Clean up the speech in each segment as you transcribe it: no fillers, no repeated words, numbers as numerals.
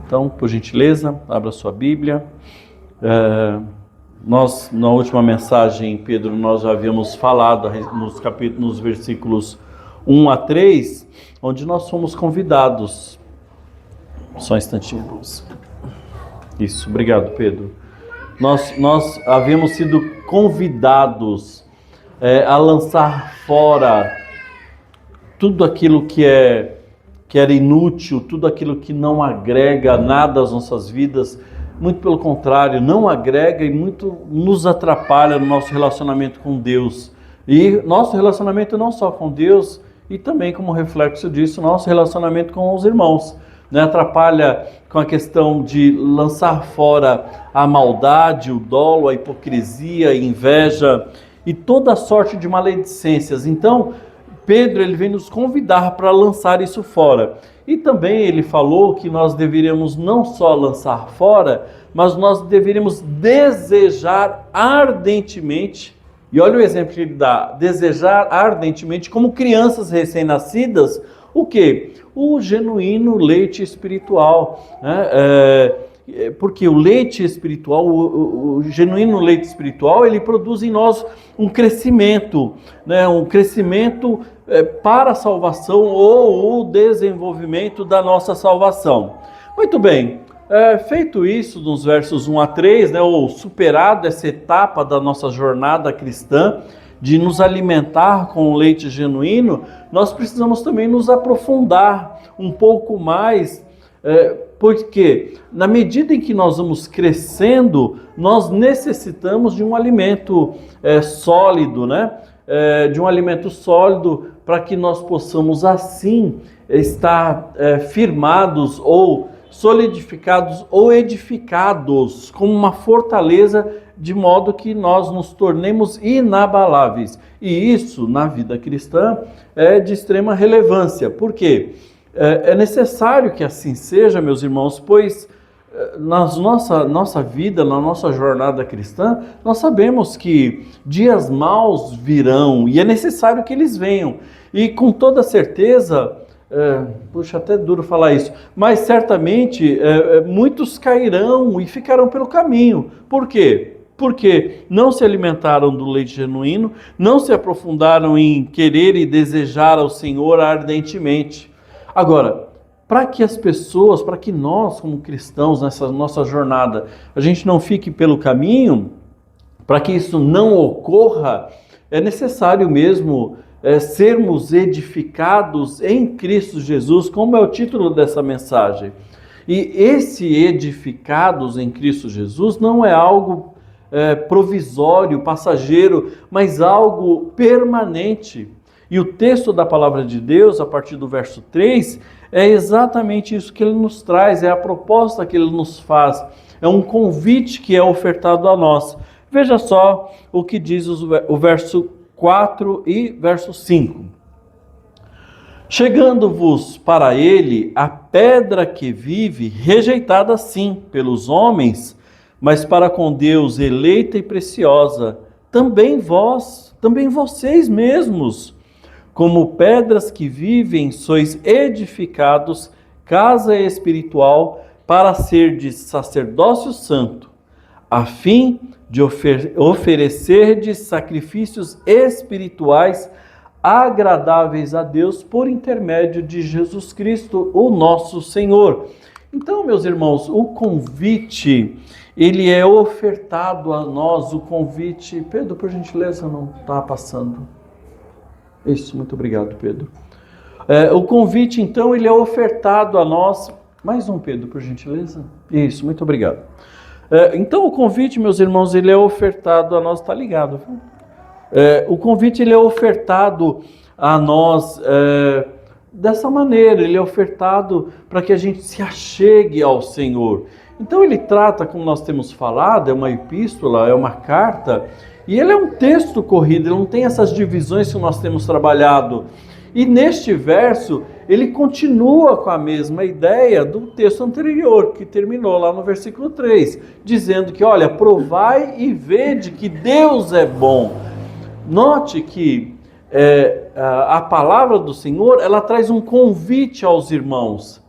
Então, por gentileza, abra sua Bíblia. Nós, na última mensagem, Pedro, nós já havíamos falado nos versículos 1 a 3, onde nós fomos convidados. Só um instantinho, Luz. Isso, obrigado, Pedro. Nós havíamos sido convidados a lançar fora tudo aquilo que era inútil, tudo aquilo que não agrega nada às nossas vidas. Muito pelo contrário, não agrega e muito nos atrapalha no nosso relacionamento com Deus. E nosso relacionamento não só com Deus, e também como reflexo disso, nosso relacionamento com os irmãos. Atrapalha com a questão de lançar fora a maldade, o dolo, a hipocrisia, a inveja e toda sorte de maledicências. Então, Pedro ele vem nos convidar para lançar isso fora. E também ele falou que nós deveríamos não só lançar fora, mas nós deveríamos desejar ardentemente. E olha o exemplo que ele dá: desejar ardentemente, como crianças recém-nascidas, o quê? O genuíno leite espiritual, né? Porque o leite espiritual, o genuíno leite espiritual, ele produz em nós um crescimento, né? Um crescimento para a salvação ou o desenvolvimento da nossa salvação. Muito bem, feito isso nos versos 1 a 3, né? Ou superado essa etapa da nossa jornada cristã, de nos alimentar com o leite genuíno, nós precisamos também nos aprofundar um pouco mais, porque na medida em que nós vamos crescendo, nós necessitamos de um alimento sólido, né? De um alimento sólido para que nós possamos assim estar firmados ou solidificados ou edificados como uma fortaleza, de modo que nós nos tornemos inabaláveis. E isso, na vida cristã, é de extrema relevância. Por quê? É necessário que assim seja, meus irmãos, pois na nossa vida, na nossa jornada cristã, nós sabemos que dias maus virão e é necessário que eles venham. E com toda certeza, puxa, até duro falar isso, mas certamente muitos cairão e ficarão pelo caminho. Por quê? Porque não se alimentaram do leite genuíno, não se aprofundaram em querer e desejar ao Senhor ardentemente. Agora, para que as pessoas, para que nós como cristãos nessa nossa jornada, a gente não fique pelo caminho, para que isso não ocorra, é necessário mesmo sermos edificados em Cristo Jesus, como é o título dessa mensagem. E esse edificados em Cristo Jesus não é algo provisório, passageiro, mas algo permanente. E o texto da palavra de Deus, a partir do verso 3, é exatamente isso que ele nos traz, é a proposta que ele nos faz, é um convite que é ofertado a nós. Veja só o que diz o verso 4 e verso 5. Chegando-vos para ele a pedra que vive, rejeitada sim pelos homens, mas para com Deus eleita e preciosa, também vocês mesmos, como pedras que vivem, sois edificados, casa espiritual, para ser de sacerdócio santo, a fim de oferecerdes sacrifícios espirituais agradáveis a Deus por intermédio de Jesus Cristo, o nosso Senhor. Então, meus irmãos, o convite, ele é ofertado a nós, o convite... Pedro, por gentileza, não está passando. Isso, muito obrigado, Pedro. O convite, então, ele é ofertado a nós... Mais um, Pedro, por gentileza. Isso, muito obrigado. Então, o convite, meus irmãos, ele é ofertado a nós... Está ligado, viu? O convite, ele é ofertado a nós... dessa maneira, ele é ofertado para que a gente se achegue ao Senhor. Então ele trata, como nós temos falado, é uma epístola, é uma carta, e ele é um texto corrido, ele não tem essas divisões que nós temos trabalhado. E neste verso, ele continua com a mesma ideia do texto anterior, que terminou lá no versículo 3, dizendo que, olha, provai e vede que Deus é bom. Note que a palavra do Senhor, ela traz um convite aos irmãos.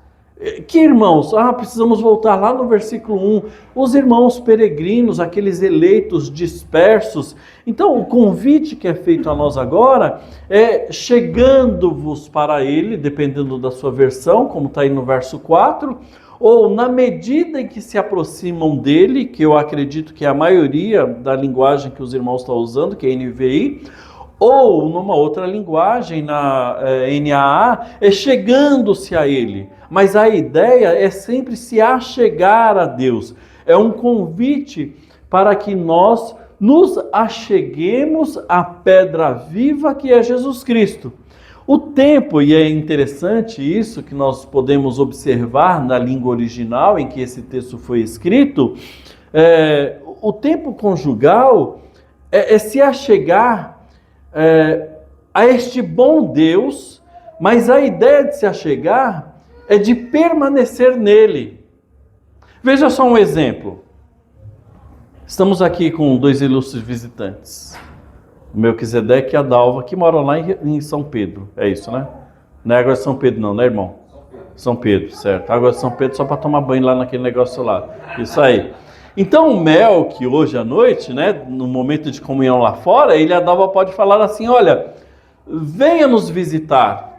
Que irmãos? Precisamos voltar lá no versículo 1. Os irmãos peregrinos, aqueles eleitos dispersos. Então, o convite que é feito a nós agora é chegando-vos para ele, dependendo da sua versão, como está aí no verso 4, ou na medida em que se aproximam dele, que eu acredito que é a maioria da linguagem que os irmãos estão usando, que é NVI, ou numa outra linguagem, na NAA, é chegando-se a ele. Mas a ideia é sempre se achegar a Deus. É um convite para que nós nos acheguemos à pedra viva que é Jesus Cristo. O tempo, e é interessante isso que nós podemos observar na língua original em que esse texto foi escrito, o tempo conjugal é se achegar a este bom Deus, mas a ideia de se achegar é de permanecer nele. Veja só um exemplo. Estamos aqui com 2 ilustres visitantes. O Melquisedeque e a Dalva, que moram lá em São Pedro. É isso, né? Não é Água de São Pedro não, né, irmão? São Pedro, certo. Água de São Pedro só para tomar banho lá naquele negócio lá. Isso aí. Então o Melqui, hoje à noite, né, no momento de comunhão lá fora, ele e a Dalva pode falar assim, olha, venha nos visitar.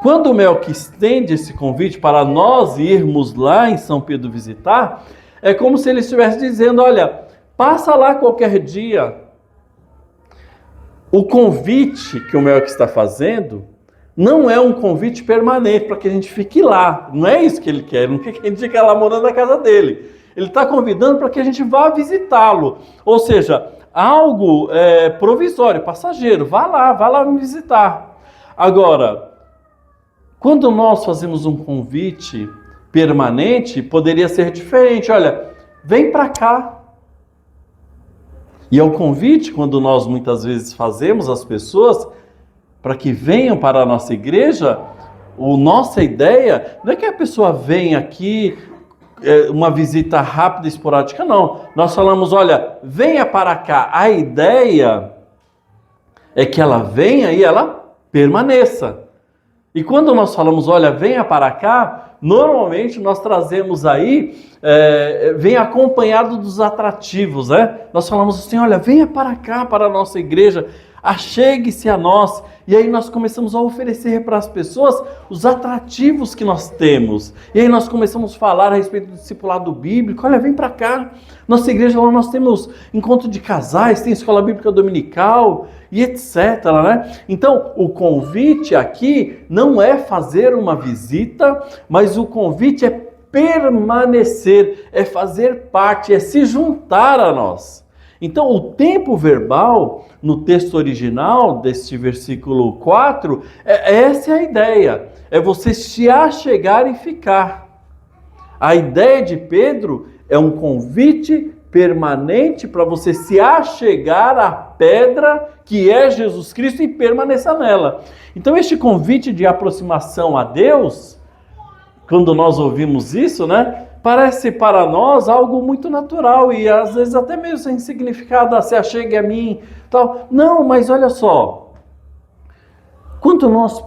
Quando o Melqui estende esse convite para nós irmos lá em São Pedro visitar, é como se ele estivesse dizendo, olha, passa lá qualquer dia. O convite que o Melqui está fazendo não é um convite permanente para que a gente fique lá. Não é isso que ele quer, não quer que a gente fique lá morando na casa dele. Ele está convidando para que a gente vá visitá-lo. Ou seja, algo provisório, passageiro. Vá lá me visitar. Agora, quando nós fazemos um convite permanente, poderia ser diferente. Olha, vem para cá. E é o convite, quando nós muitas vezes fazemos as pessoas para que venham para a nossa igreja, nossa ideia não é que a pessoa venha aqui, uma visita rápida, esporádica, não. Nós falamos, olha, venha para cá. A ideia é que ela venha e ela permaneça. E quando nós falamos, olha, venha para cá, normalmente nós trazemos aí, vem acompanhado dos atrativos, né? Nós falamos assim, olha, venha para cá, para a nossa igreja, achegue-se a nós. E aí nós começamos a oferecer para as pessoas os atrativos que nós temos. E aí nós começamos a falar a respeito do discipulado bíblico. Olha, vem para cá. Nossa igreja, lá nós temos encontro de casais, tem escola bíblica dominical e etc, né? Então, o convite aqui não é fazer uma visita, mas o convite é permanecer, é fazer parte, é se juntar a nós. Então, o tempo verbal, no texto original deste versículo 4, essa é a ideia. É você se achegar e ficar. A ideia de Pedro é um convite permanente para você se achegar à pedra que é Jesus Cristo e permanecer nela. Então, este convite de aproximação a Deus, quando nós ouvimos isso, né? Parece para nós algo muito natural e às vezes até meio sem significado, se achegue a mim, tal. Não, mas olha só, quando nós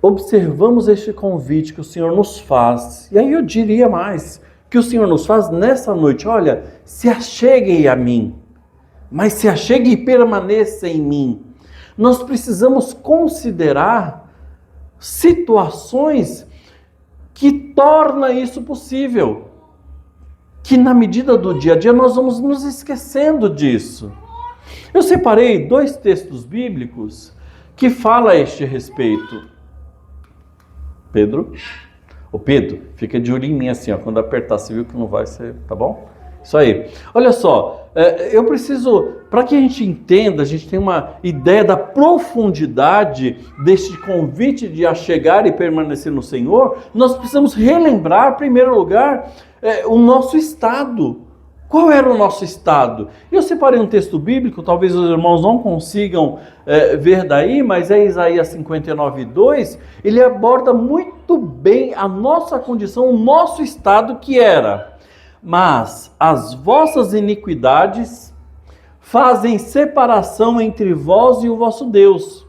observamos este convite que o Senhor nos faz, e aí eu diria mais, que o Senhor nos faz nessa noite, olha, se achegue a mim, mas se achegue e permaneça em mim. Nós precisamos considerar situações que torna isso possível, que na medida do dia a dia nós vamos nos esquecendo disso. Eu separei 2 textos bíblicos que falam a este respeito. Pedro, fica de olho em mim assim, ó, quando apertar, você viu que não vai ser, tá bom? Isso aí. Olha só, eu preciso, para que a gente entenda, a gente tem uma ideia da profundidade deste convite de achegar e permanecer no Senhor, nós precisamos relembrar, em primeiro lugar, o nosso estado. Qual era o nosso estado? Eu separei um texto bíblico, talvez os irmãos não consigam ver daí, mas é Isaías 59:2, ele aborda muito bem a nossa condição, o nosso estado que era... Mas as vossas iniquidades fazem separação entre vós e o vosso Deus,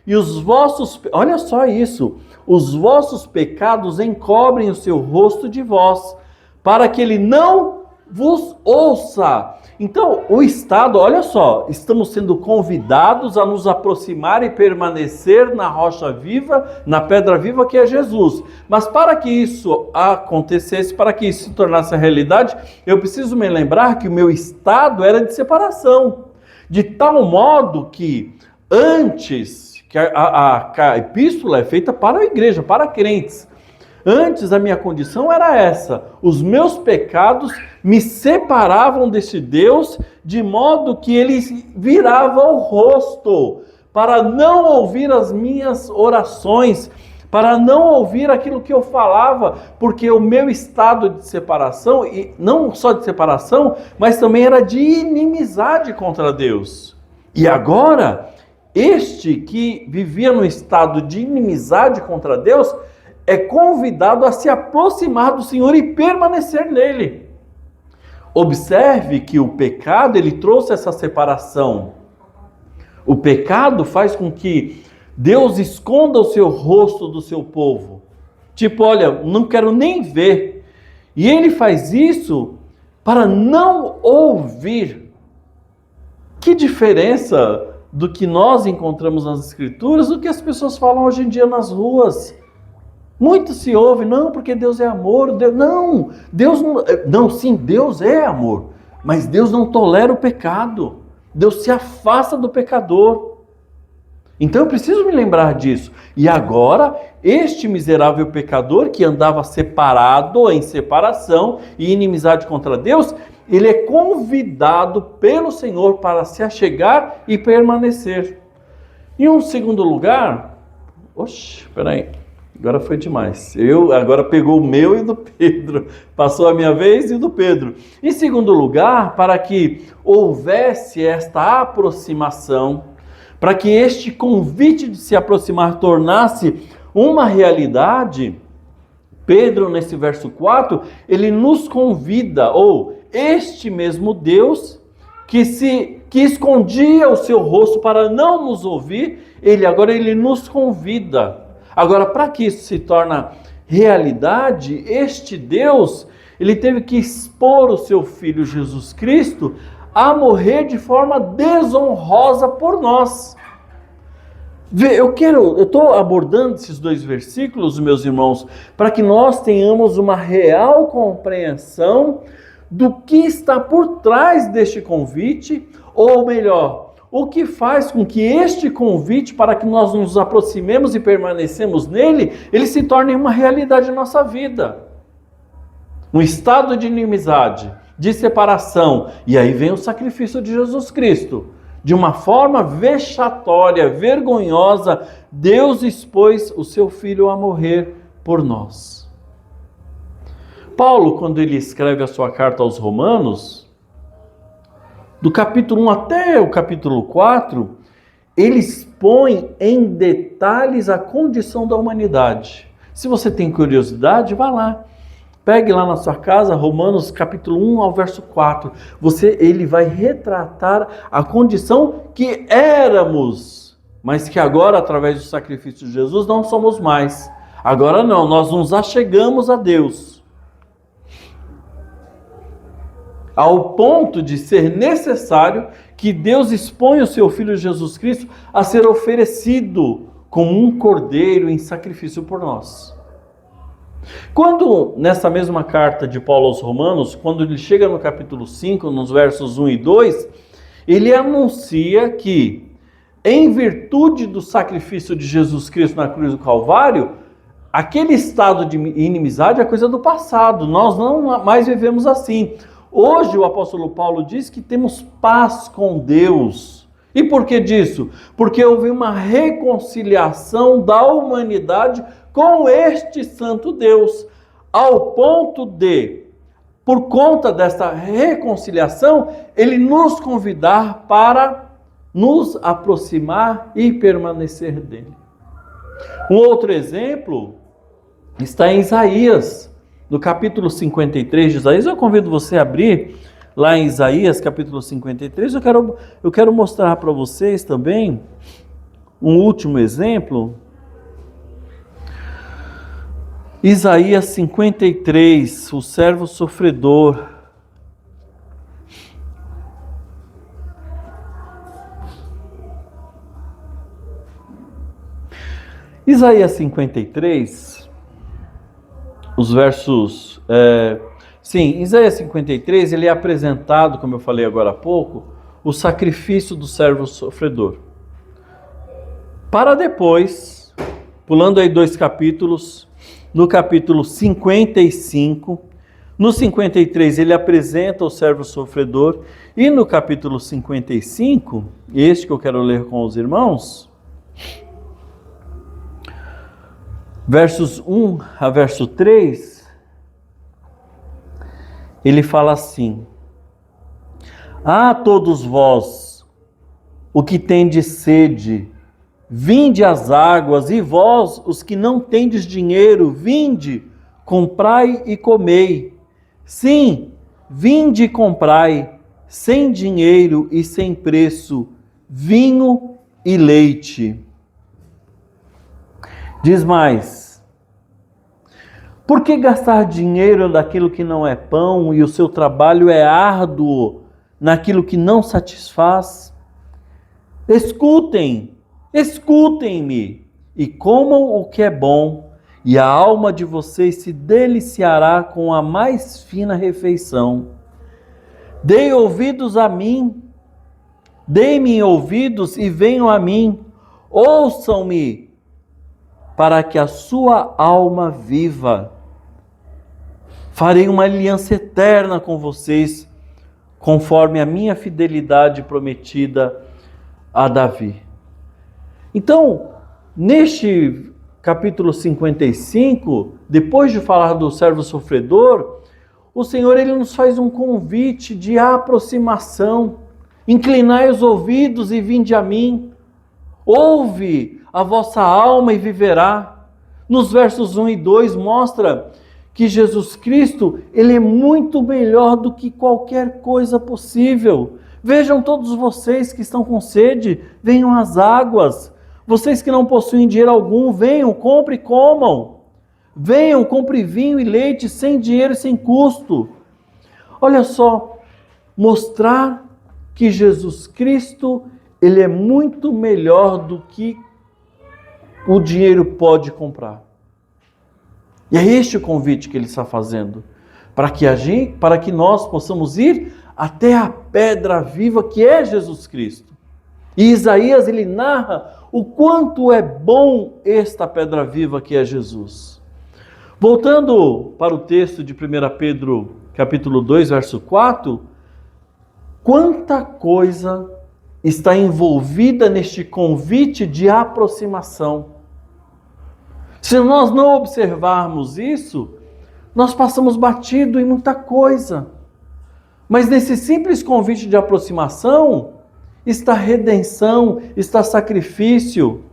e os vossos, olha só isso, os vossos pecados encobrem o seu rosto de vós, para que ele não vos ouça. Então, o estado, olha só, estamos sendo convidados a nos aproximar e permanecer na rocha viva, na pedra viva que é Jesus. Mas para que isso acontecesse, para que isso se tornasse a realidade, eu preciso me lembrar que o meu estado era de separação. De tal modo que antes, que a epístola é feita para a igreja, para crentes. Antes a minha condição era essa, os meus pecados me separavam desse Deus, de modo que ele virava o rosto, para não ouvir as minhas orações, para não ouvir aquilo que eu falava, porque o meu estado de separação, e não só de separação, mas também era de inimizade contra Deus. E agora, este que vivia no estado de inimizade contra Deus, é convidado a se aproximar do Senhor e permanecer nele. Observe que o pecado, ele trouxe essa separação. O pecado faz com que Deus esconda o seu rosto do seu povo. Tipo, olha, não quero nem ver. E ele faz isso para não ouvir. Que diferença do que nós encontramos nas Escrituras do que as pessoas falam hoje em dia nas ruas. Muito se ouve, não, porque Deus é amor. Deus é amor, mas Deus não tolera o pecado. Deus se afasta do pecador. Então eu preciso me lembrar disso. E agora, este miserável pecador que andava separado, em separação e inimizade contra Deus, ele é convidado pelo Senhor para se achegar e permanecer. Em um segundo lugar, agora foi demais. Agora pegou o meu e do Pedro. Passou a minha vez e o do Pedro. Em segundo lugar, para que houvesse esta aproximação, para que este convite de se aproximar tornasse uma realidade, Pedro, nesse verso 4, ele nos convida, ou este mesmo Deus, que escondia o seu rosto para não nos ouvir, ele nos convida. Agora, para que isso se torne realidade, este Deus, ele teve que expor o seu Filho Jesus Cristo a morrer de forma desonrosa por nós. Eu estou abordando esses dois versículos, meus irmãos, para que nós tenhamos uma real compreensão do que está por trás deste convite, ou melhor, o que faz com que este convite, para que nós nos aproximemos e permanecemos nele, ele se torne uma realidade em nossa vida. Um estado de inimizade, de separação. E aí vem o sacrifício de Jesus Cristo. De uma forma vexatória, vergonhosa, Deus expôs o seu Filho a morrer por nós. Paulo, quando ele escreve a sua carta aos Romanos, do capítulo 1 até o capítulo 4, ele expõe em detalhes a condição da humanidade. Se você tem curiosidade, vá lá. Pegue lá na sua casa, Romanos capítulo 1 ao verso 4. Ele vai retratar a condição que éramos, mas que agora, através do sacrifício de Jesus, não somos mais. Agora não, nós nos achegamos a Deus. Ao ponto de ser necessário que Deus exponha o seu Filho Jesus Cristo a ser oferecido como um cordeiro em sacrifício por nós. Quando, nessa mesma carta de Paulo aos Romanos, quando ele chega no capítulo 5, nos versos 1 e 2, ele anuncia que, em virtude do sacrifício de Jesus Cristo na cruz do Calvário, aquele estado de inimizade é coisa do passado, nós não mais vivemos assim. Hoje o apóstolo Paulo diz que temos paz com Deus. E por que disso? Porque houve uma reconciliação da humanidade com este santo Deus, ao ponto de, por conta desta reconciliação, ele nos convidar para nos aproximar e permanecer dele. Um outro exemplo está em Isaías, no capítulo 53 de Isaías. Eu convido você a abrir lá em Isaías, capítulo 53. Eu quero mostrar para vocês também um último exemplo. Isaías 53, o servo sofredor. Isaías 53, os versos... Isaías 53, ele é apresentado, como eu falei agora há pouco, o sacrifício do servo sofredor. Para depois, pulando aí 2 capítulos, no capítulo 55, no 53 ele apresenta o servo sofredor, e no capítulo 55, este que eu quero ler com os irmãos, versos 1 a verso 3, ele fala assim: Ah, todos vós, o que tendes sede, vinde às águas, e vós, os que não tendes dinheiro, vinde, comprai e comei. Sim, vinde e comprai, sem dinheiro e sem preço, vinho e leite. Diz mais: Por que gastar dinheiro naquilo que não é pão, e o seu trabalho é árduo naquilo que não satisfaz? Escutem-me, e comam o que é bom, e a alma de vocês se deliciará com a mais fina refeição. Dei ouvidos a mim, deem-me ouvidos e venham a mim, ouçam-me, para que a sua alma viva. Farei uma aliança eterna com vocês, conforme a minha fidelidade prometida a Davi. Então, neste capítulo 55, depois de falar do servo sofredor, o Senhor ele nos faz um convite de aproximação. Inclinai os ouvidos e vinde a mim. Ouve a vossa alma e viverá. Nos versos 1 e 2 mostra que Jesus Cristo, ele é muito melhor do que qualquer coisa possível. Vejam todos vocês que estão com sede, venham às águas. Vocês que não possuem dinheiro algum, venham, compre e comam. Venham, compre vinho e leite sem dinheiro e sem custo. Olha só, mostrar que Jesus Cristo, ele é muito melhor do que o dinheiro pode comprar. E é este o convite que ele está fazendo, para que nós possamos ir até a pedra viva que é Jesus Cristo. E Isaías ele narra o quanto é bom esta pedra viva que é Jesus. Voltando para o texto de 1 Pedro, capítulo 2, verso 4, quanta coisa está envolvida neste convite de aproximação. Se nós não observarmos isso, nós passamos batido em muita coisa. Mas nesse simples convite de aproximação, está redenção, está sacrifício,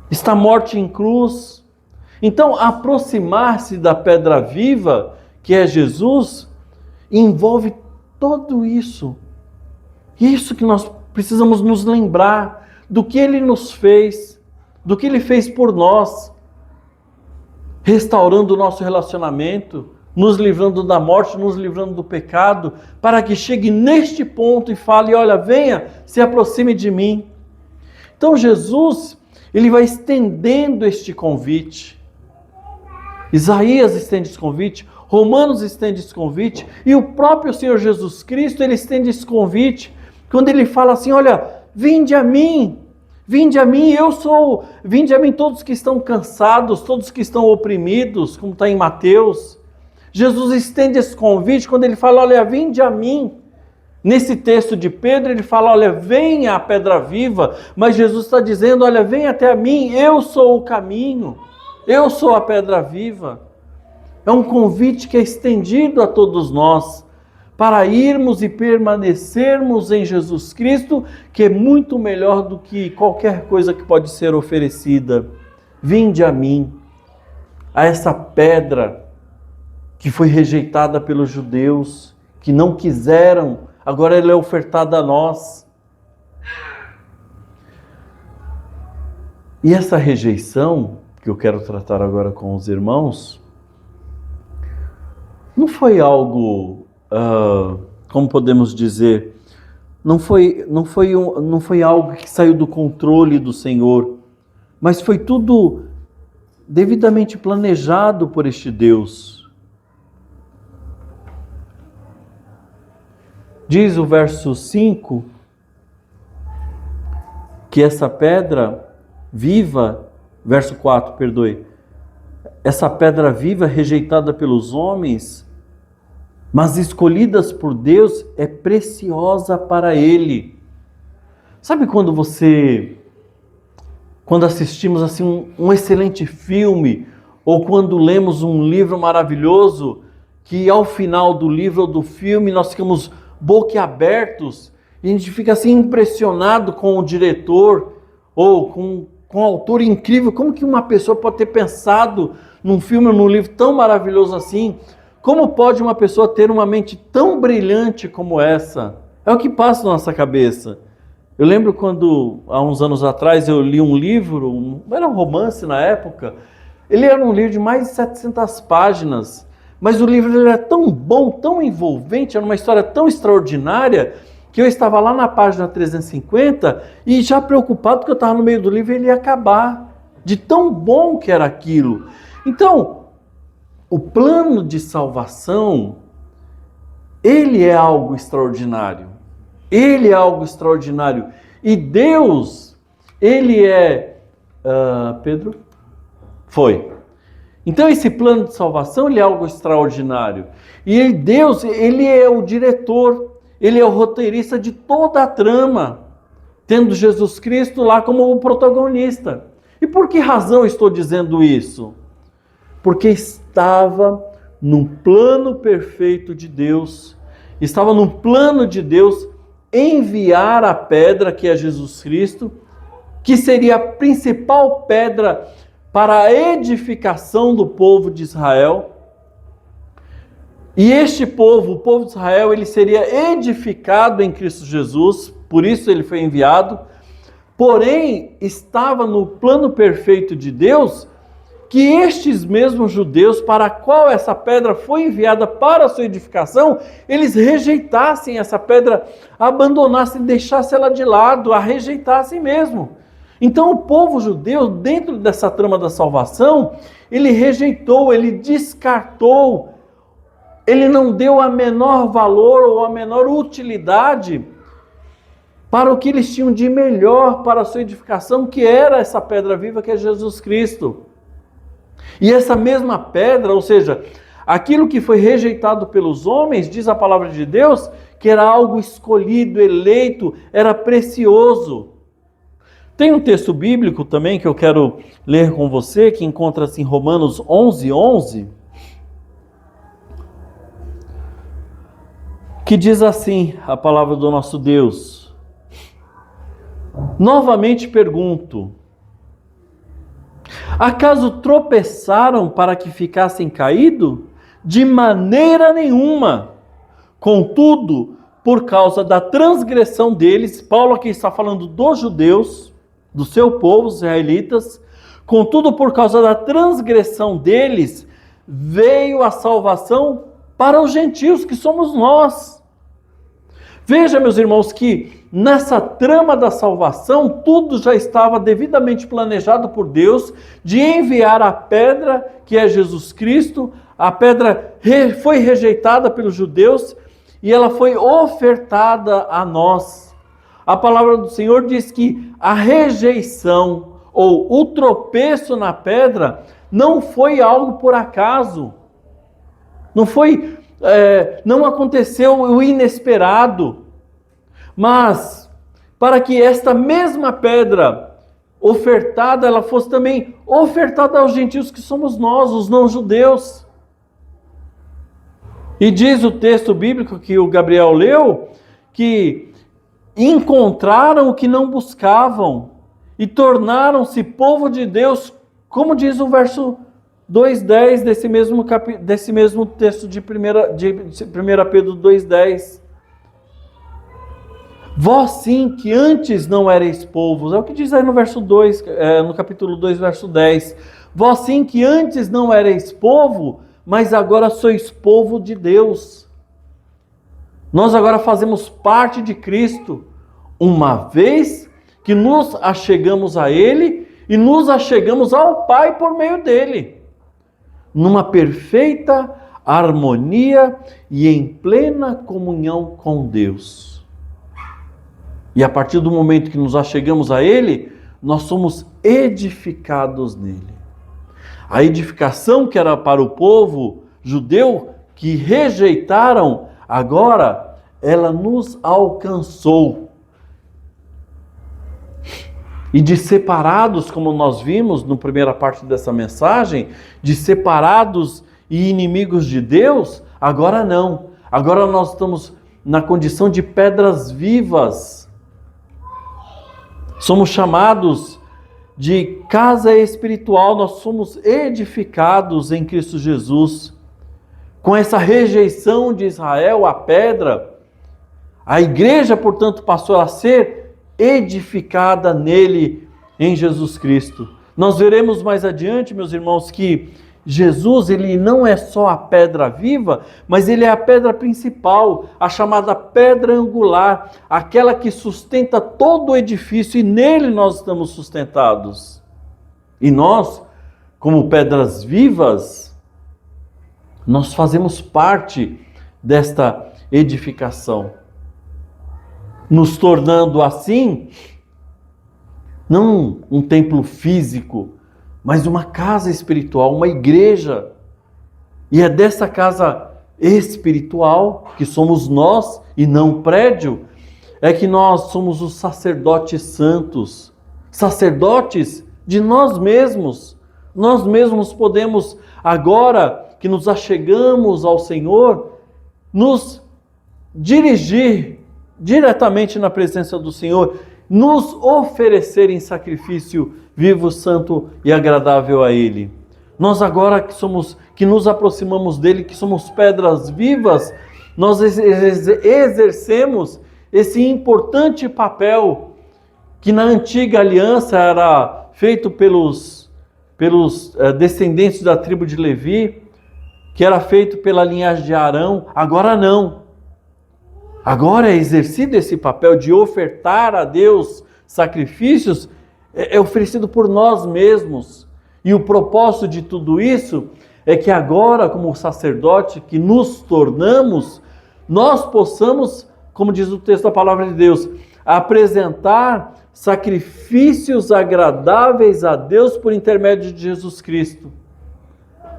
está morte em cruz. Então, aproximar-se da pedra viva, que é Jesus, envolve tudo isso. Isso que nós precisamos nos lembrar, do que Ele nos fez, do que Ele fez por nós, restaurando o nosso relacionamento, nos livrando da morte, nos livrando do pecado, para que chegue neste ponto e fale: olha, venha, se aproxime de mim. Então Jesus, ele vai estendendo este convite. Isaías estende esse convite, Romanos estende esse convite, e o próprio Senhor Jesus Cristo, ele estende esse convite, quando ele fala assim: olha, vinde a mim, vinde a mim, vinde a mim todos que estão cansados, todos que estão oprimidos, como está em Mateus. Jesus estende esse convite quando ele fala: olha, vinde a mim. Nesse texto de Pedro, ele fala: olha, venha a pedra viva, mas Jesus está dizendo: olha, venha até a mim, eu sou o caminho, eu sou a pedra viva. É um convite que é estendido a todos nós, para irmos e permanecermos em Jesus Cristo, que é muito melhor do que qualquer coisa que pode ser oferecida. Vinde a mim, a essa pedra que foi rejeitada pelos judeus, que não quiseram, agora ela é ofertada a nós. E essa rejeição, que eu quero tratar agora com os irmãos, não foi algo, como podemos dizer, não foi algo que saiu do controle do Senhor, mas foi tudo devidamente planejado por este Deus. Diz o verso 5, que essa pedra viva, verso 4, perdoe, essa pedra viva rejeitada pelos homens, mas escolhidas por Deus, é preciosa para Ele. Sabe quando assistimos assim um excelente filme, ou quando lemos um livro maravilhoso, que ao final do livro ou do filme nós ficamos boquiabertos, e a gente fica assim impressionado com o diretor, ou com o autor incrível, como que uma pessoa pode ter pensado num filme ou num livro tão maravilhoso assim? Como pode uma pessoa ter uma mente tão brilhante como essa? É o que passa na nossa cabeça. Eu lembro quando, há uns anos atrás, eu li um livro, era um romance na época, ele era um livro de mais de 700 páginas, mas o livro ele era tão bom, tão envolvente, era uma história tão extraordinária, que eu estava lá na página 350 e já preocupado que eu estava no meio do livro e ele ia acabar, de tão bom que era aquilo. Então, o plano de salvação, ele é algo extraordinário. Ele é algo extraordinário. E Deus, ele é... Pedro? Foi. Então esse plano de salvação, ele é algo extraordinário. E Deus, ele é o diretor, ele é o roteirista de toda a trama, tendo Jesus Cristo lá como o protagonista. E por que razão estou dizendo isso? Porque estava no plano perfeito de Deus, estava no plano de Deus enviar a pedra, que é Jesus Cristo, que seria a principal pedra para a edificação do povo de Israel. E este povo, o povo de Israel, ele seria edificado em Cristo Jesus, por isso ele foi enviado. Porém, estava no plano perfeito de Deus que estes mesmos judeus, para a qual essa pedra foi enviada para a sua edificação, eles rejeitassem essa pedra, abandonassem, deixassem ela de lado, a rejeitassem mesmo. Então o povo judeu, dentro dessa trama da salvação, ele rejeitou, ele descartou, ele não deu a menor valor ou a menor utilidade para o que eles tinham de melhor para a sua edificação, que era essa pedra viva que é Jesus Cristo. E essa mesma pedra, ou seja, aquilo que foi rejeitado pelos homens, diz a palavra de Deus, que era algo escolhido, eleito, era precioso. Tem um texto bíblico também que eu quero ler com você, que encontra-se em Romanos 11:11, que diz assim a palavra do nosso Deus: novamente pergunto, acaso tropeçaram para que ficassem caídos? De maneira nenhuma. Contudo, por causa da transgressão deles, Paulo aqui está falando dos judeus, do seu povo, os israelitas, contudo, por causa da transgressão deles, veio a salvação para os gentios, que somos nós. Veja, meus irmãos, que nessa trama da salvação, tudo já estava devidamente planejado por Deus, de enviar a pedra, que é Jesus Cristo. A pedra foi rejeitada pelos judeus e ela foi ofertada a nós. A palavra do Senhor diz que a rejeição ou o tropeço na pedra não foi algo por acaso. Não aconteceu o inesperado, mas para que esta mesma pedra ofertada, ela fosse também ofertada aos gentios, que somos nós, os não-judeus. E diz o texto bíblico que o Gabriel leu, que encontraram o que não buscavam e tornaram-se povo de Deus, como diz o verso 2:10 desse mesmo texto de 1 Pedro 2:10. Vós sim, que antes não erais povos. É o que diz aí no verso 2, no capítulo 2, verso 10. Vós sim, que antes não erais povo, mas agora sois povo de Deus. Nós agora fazemos parte de Cristo, uma vez que nos achegamos a Ele e nos achegamos ao Pai por meio dele, numa perfeita harmonia e em plena comunhão com Deus. E a partir do momento que nos achegamos a Ele, nós somos edificados nele. A edificação que era para o povo judeu, que rejeitaram, agora ela nos alcançou. E de separados, como nós vimos na primeira parte dessa mensagem, de separados e inimigos de Deus, agora não. Agora nós estamos na condição de pedras vivas. Somos chamados de casa espiritual, nós somos edificados em Cristo Jesus. Com essa rejeição de Israel à pedra, a igreja, portanto, passou a ser edificada nele, em Jesus Cristo. Nós veremos mais adiante, meus irmãos, que Jesus, ele não é só a pedra viva, mas ele é a pedra principal, a chamada pedra angular, aquela que sustenta todo o edifício, e nele nós estamos sustentados. E nós, como pedras vivas, nós fazemos parte desta edificação, nos tornando assim, não um templo físico, mas uma casa espiritual, uma igreja. E é dessa casa espiritual, que somos nós e não um prédio, é que nós somos os sacerdotes santos, sacerdotes de nós mesmos. Nós mesmos podemos, agora que nos achegamos ao Senhor, nos dirigir diretamente na presença do Senhor, nos oferecer em sacrifício vivo, santo e agradável a Ele. Nós agora que nos aproximamos dele, que somos pedras vivas, nós exercemos esse importante papel que na antiga aliança era feito pelos descendentes da tribo de Levi, que era feito pela linhagem de Arão. Agora não. Agora é exercido esse papel de ofertar a Deus sacrifícios, é oferecido por nós mesmos. E o propósito de tudo isso é que agora, como sacerdote que nos tornamos, nós possamos, como diz o texto da palavra de Deus, apresentar sacrifícios agradáveis a Deus por intermédio de Jesus Cristo.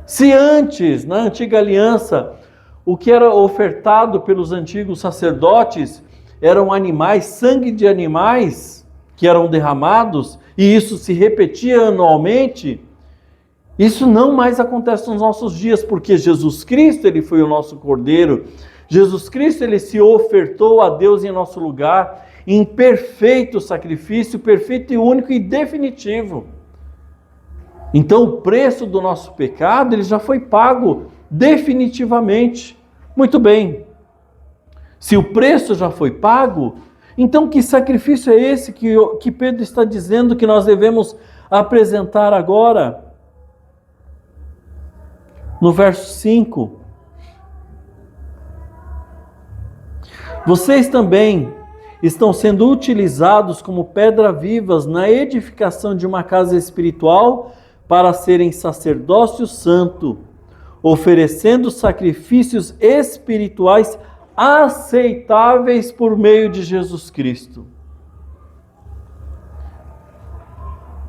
Se antes, na antiga aliança, o que era ofertado pelos antigos sacerdotes eram animais, sangue de animais que eram derramados, e isso se repetia anualmente, isso não mais acontece nos nossos dias, porque Jesus Cristo, ele foi o nosso Cordeiro. Jesus Cristo, ele se ofertou a Deus em nosso lugar, em perfeito sacrifício, perfeito e único e definitivo. Então o preço do nosso pecado, ele já foi pago definitivamente. Muito bem. Se o preço já foi pago, então que sacrifício é esse que Pedro está dizendo que nós devemos apresentar agora? No verso 5. Vocês também estão sendo utilizados como pedras vivas na edificação de uma casa espiritual para serem sacerdócio santo, oferecendo sacrifícios espirituais aceitáveis por meio de Jesus Cristo.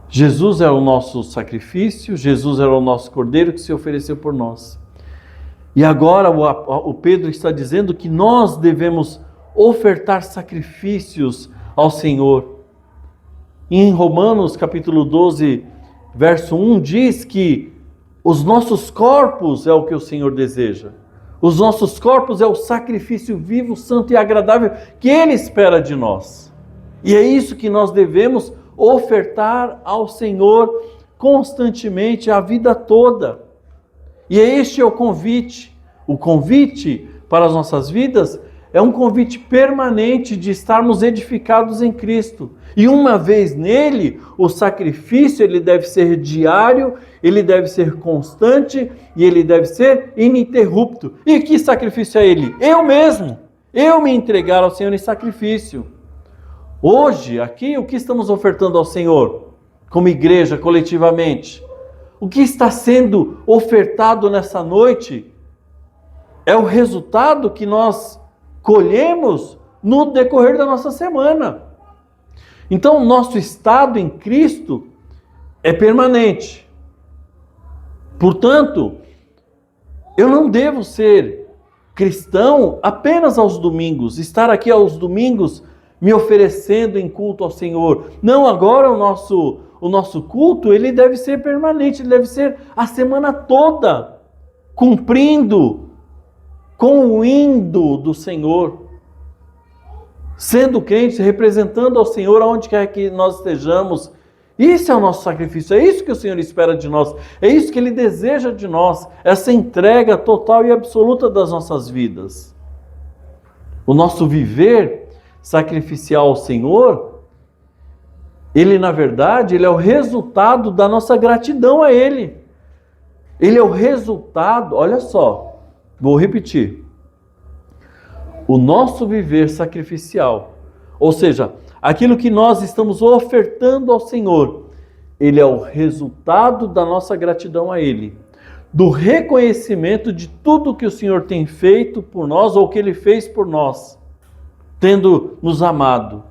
Jesus é o nosso sacrifício, Jesus era o nosso Cordeiro que se ofereceu por nós. E agora o Pedro está dizendo que nós devemos ofertar sacrifícios ao Senhor. Em Romanos capítulo 12, verso 1, diz que os nossos corpos é o que o Senhor deseja. Os nossos corpos é o sacrifício vivo, santo e agradável que Ele espera de nós. E é isso que nós devemos ofertar ao Senhor constantemente, a vida toda. E este é o convite. O convite para as nossas vidas é um convite permanente de estarmos edificados em Cristo. E uma vez nele, o sacrifício ele deve ser diário, ele deve ser constante e ele deve ser ininterrupto. E que sacrifício é ele? Eu mesmo. Eu me entregar ao Senhor em sacrifício. Hoje, aqui, o que estamos ofertando ao Senhor? Como igreja, coletivamente. O que está sendo ofertado nessa noite é o resultado que nós colhemos no decorrer da nossa semana. Então, o nosso estado em Cristo é permanente. Portanto, eu não devo ser cristão apenas aos domingos, estar aqui aos domingos me oferecendo em culto ao Senhor. Não, agora o nosso culto, ele deve ser permanente, ele deve ser a semana toda, cumprindo com o hino do Senhor, sendo crentes, representando ao Senhor aonde quer que nós estejamos. Isso é o nosso sacrifício, é isso que o Senhor espera de nós, é isso que Ele deseja de nós, essa entrega total e absoluta das nossas vidas. O nosso viver sacrificial ao Senhor, ele na verdade, ele é o resultado da nossa gratidão a Ele. Ele é o resultado, olha só, vou repetir. O nosso viver sacrificial, ou seja, aquilo que nós estamos ofertando ao Senhor, ele é o resultado da nossa gratidão a Ele, do reconhecimento de tudo que o Senhor tem feito por nós, ou que Ele fez por nós, tendo nos amado.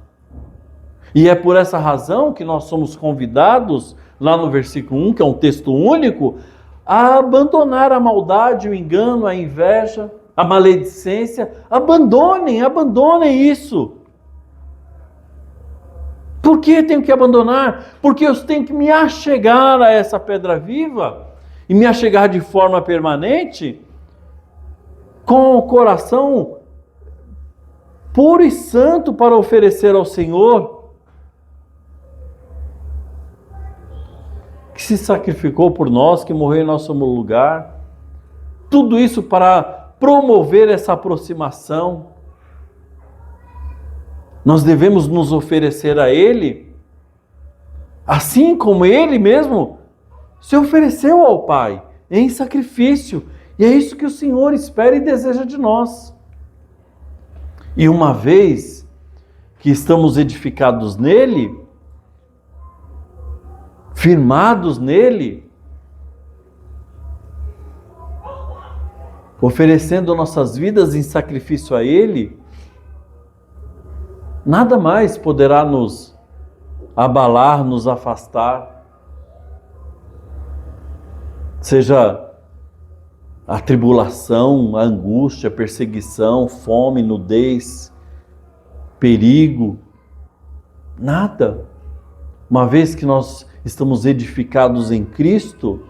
E é por essa razão que nós somos convidados, lá no versículo 1, que é um texto único, a abandonar a maldade, o engano, a inveja, a maledicência. Abandonem isso. Por que tenho que abandonar? Porque eu tenho que me achegar a essa pedra viva e me achegar de forma permanente com o coração puro e santo para oferecer ao Senhor, que se sacrificou por nós, que morreu em nosso lugar. Tudo isso para promover essa aproximação. Nós devemos nos oferecer a Ele, assim como Ele mesmo se ofereceu ao Pai, em sacrifício. E é isso que o Senhor espera e deseja de nós. E uma vez que estamos edificados nele, firmados nele, oferecendo nossas vidas em sacrifício a Ele, nada mais poderá nos abalar, nos afastar. Seja a tribulação, a angústia, a perseguição, fome, nudez, perigo, nada. Uma vez que nós estamos edificados em Cristo,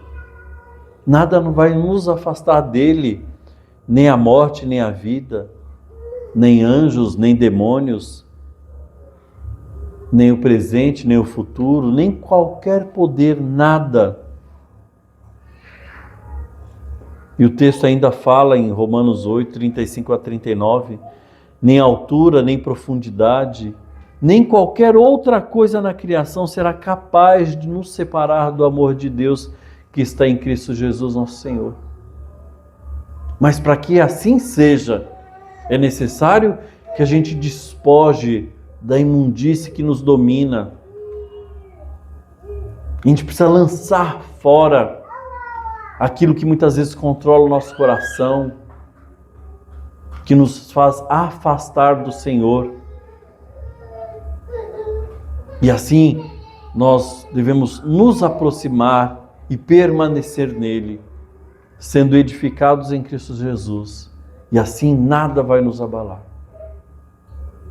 nada não vai nos afastar dele, nem a morte, nem a vida, nem anjos, nem demônios, nem o presente, nem o futuro, nem qualquer poder, nada. E o texto ainda fala em Romanos 8, 35 a 39, nem altura, nem profundidade, nem qualquer outra coisa na criação será capaz de nos separar do amor de Deus que está em Cristo Jesus, nosso Senhor. Mas para que assim seja, é necessário que a gente despoje da imundície que nos domina. A gente precisa lançar fora aquilo que muitas vezes controla o nosso coração, que nos faz afastar do Senhor. E assim, nós devemos nos aproximar e permanecer nele, sendo edificados em Cristo Jesus. E assim nada vai nos abalar.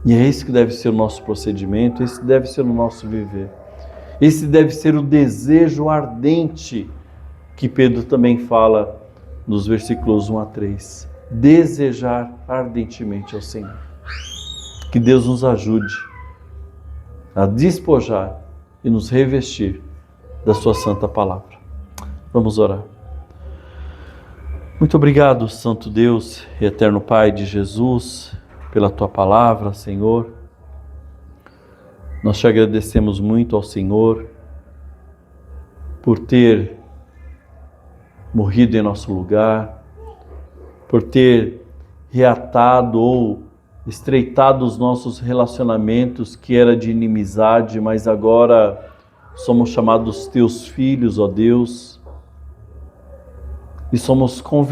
E é esse que deve ser o nosso procedimento, esse deve ser o nosso viver. Esse deve ser o desejo ardente que Pedro também fala nos versículos 1 a 3. Desejar ardentemente ao Senhor. Que Deus nos ajude a despojar e nos revestir da sua santa palavra. Vamos orar. Muito obrigado, Santo Deus e Eterno Pai de Jesus, pela tua palavra, Senhor. Nós te agradecemos muito ao Senhor por ter morrido em nosso lugar, por ter reatado ou estreitado os nossos relacionamentos que era de inimizade, mas agora somos chamados teus filhos, ó Deus, e somos convidados